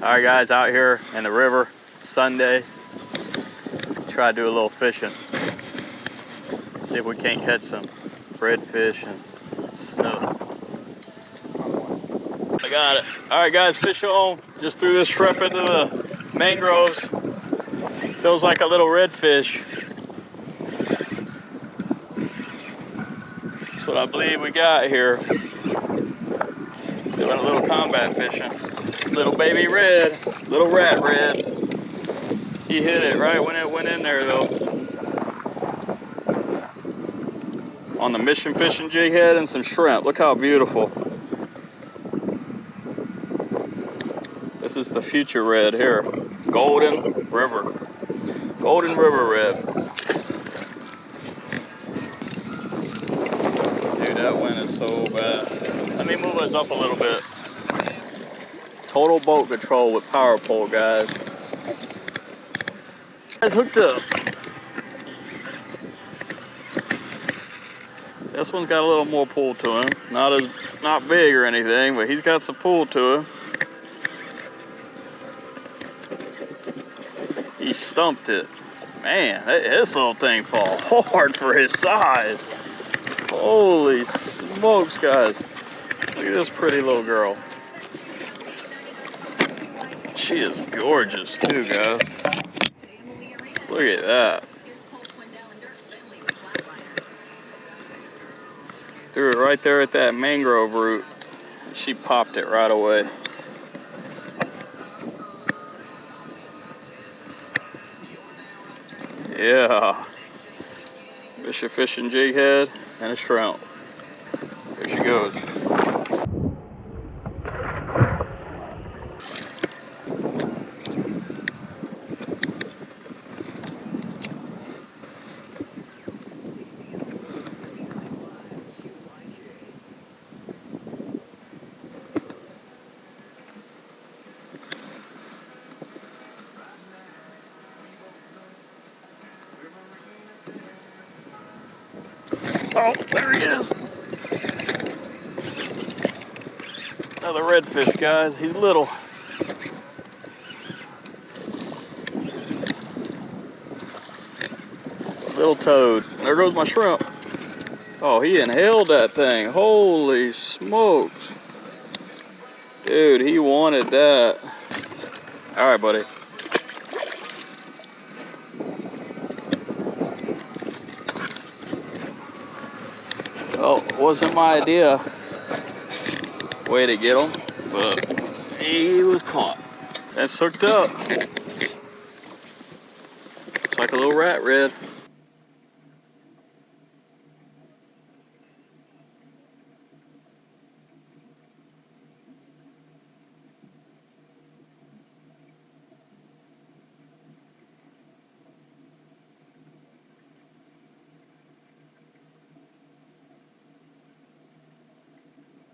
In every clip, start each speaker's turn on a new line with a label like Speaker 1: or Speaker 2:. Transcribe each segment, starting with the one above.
Speaker 1: Alright guys, out here in the river, Sunday. Try to do a little fishing. See if we can't catch some redfish and snook. I got it. Alright guys, fish on. Just threw this shrimp into the mangroves. Feels like a little redfish. That's what I believe we got here. Doing a little combat fishing. Little baby red, little rat red. He hit it right when it went in there though. On the mission fishing jig head and some shrimp. Look how beautiful. This is the future red here. Golden River. Golden River red. Dude, that wind is so bad. Let me move us up a little bit. Total boat control with power pole, guys. Guys hooked up. This one's got a little more pull to him. Not big or anything, but he's got some pull to him. He stumped it. Man, this little thing fall hard for his size. Holy smokes, guys. Look at this pretty little girl. She is gorgeous too, guys. Look at that. Threw it right there at that mangrove root. She popped it right away. Yeah. Bishop fishing jig head and a shrimp. There she goes. Oh, there he is. Another redfish, guys. He's little. Little toad. There goes my shrimp. Oh, he inhaled that thing. Holy smokes. Dude, he wanted that. All right, buddy. Well, it wasn't my idea way to get him, but he was caught. That's hooked up. Looks like a little rat red.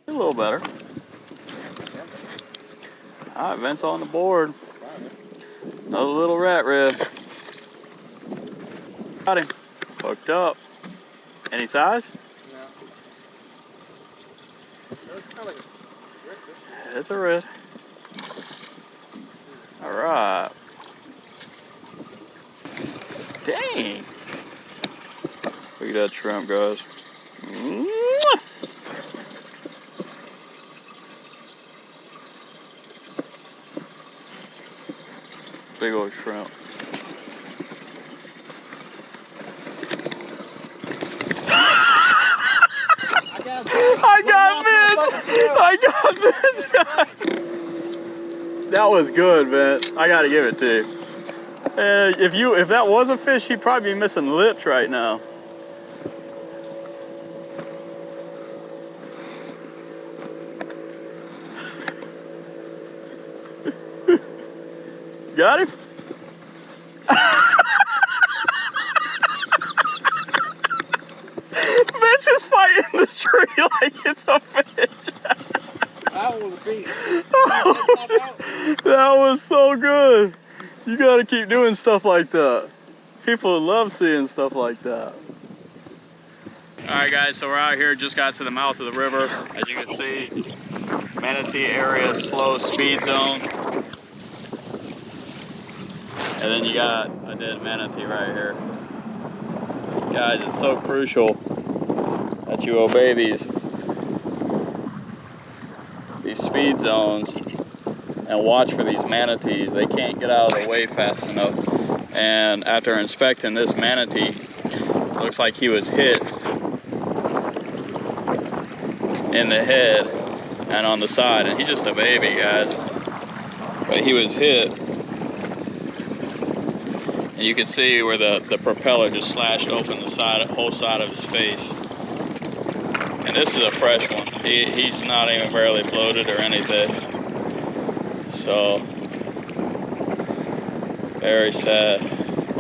Speaker 1: A little better. All right, Vince on the board. Another little rat red. Got him. Hooked up. Any size? No. It's a red. All right. Dang. Look at that shrimp, guys. Big old shrimp. I got Vince, guys. That was good, Vince. I gotta give it to you. If that was a fish, he'd probably be missing lips right now. Got him? Vince is fighting the tree like it's a fish.
Speaker 2: That was a beast.
Speaker 1: That was so good. You gotta keep doing stuff like that. People love seeing stuff like that. Alright guys, so we're out here, just got to the mouth of the river. As you can see, Manatee area, slow speed zone. And then you got a dead manatee right here. Guys, it's so crucial that you obey these speed zones and watch for these manatees. They can't get out of the way fast enough. And after inspecting this manatee, looks like he was hit in the head and on the side. And he's just a baby, guys. But he was hit. And you can see where the propeller just slashed open the whole side of his face. And this is a fresh one. He's not even barely floated or anything. So, very sad.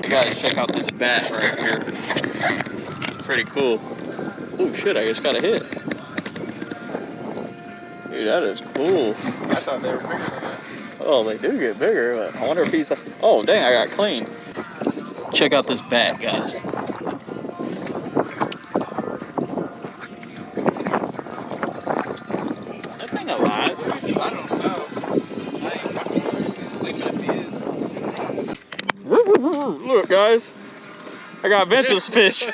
Speaker 1: You guys check out this bat right here. It's pretty cool. Oh shit, I just got a hit. Dude, that is cool.
Speaker 2: I thought they were bigger than that.
Speaker 1: Oh, they do get bigger, but I wonder if he's... Oh, dang, I got clean. Check out this bat, guys. Is that thing alive?
Speaker 2: I don't know. I ain't just thinking if he is.
Speaker 1: Look, guys. I got Vince's fish.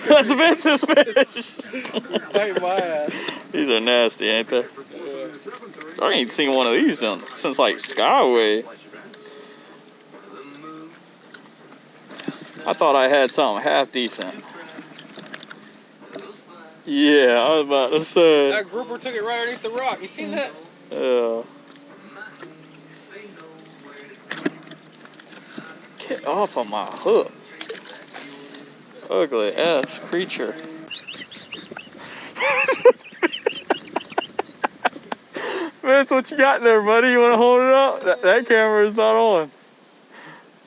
Speaker 1: That's Vince's fish.
Speaker 2: Bite my ass.
Speaker 1: These are nasty, ain't they? I ain't seen one of these since like Skyway. I thought I had something half decent. Yeah, I was about to say.
Speaker 2: That grouper took it right underneath the rock. You seen that?
Speaker 1: Yeah. Get off of my hook. Ugly ass creature. Vince, what you got there, buddy? You want to hold it up? That camera is not on.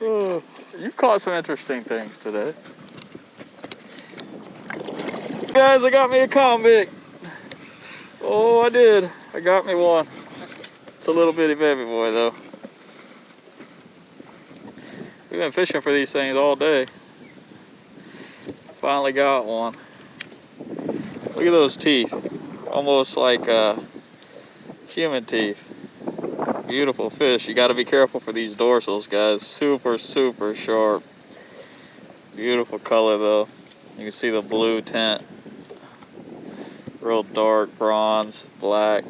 Speaker 1: Oh, you've caught some interesting things today. Guys, I got me a convict. Oh, I did. I got me one. It's a little bitty baby boy, though. We've been fishing for these things all day. Finally got one. Look at those teeth. Almost like human teeth. Beautiful fish. You got to be careful for these dorsals, guys. Super, super sharp. Beautiful color, though. You can see the blue tint. Real dark bronze, black.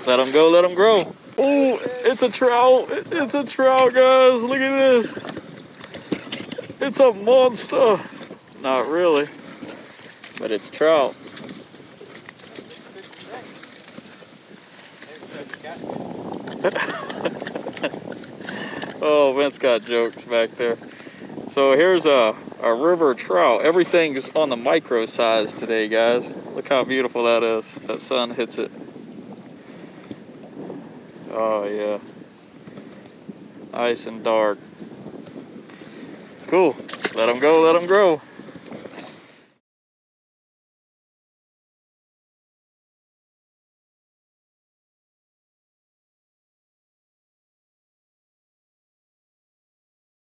Speaker 1: Let them go, let them grow. Oh, it's a trout. It's a trout, guys. Look at this. It's a monster. Not really, but it's trout. Oh, Vince got jokes back there. So here's a river trout. Everything's on the micro size today, guys. Look how beautiful that is. That sun hits it. Oh yeah. Nice and dark. Cool. Let them go, let them grow.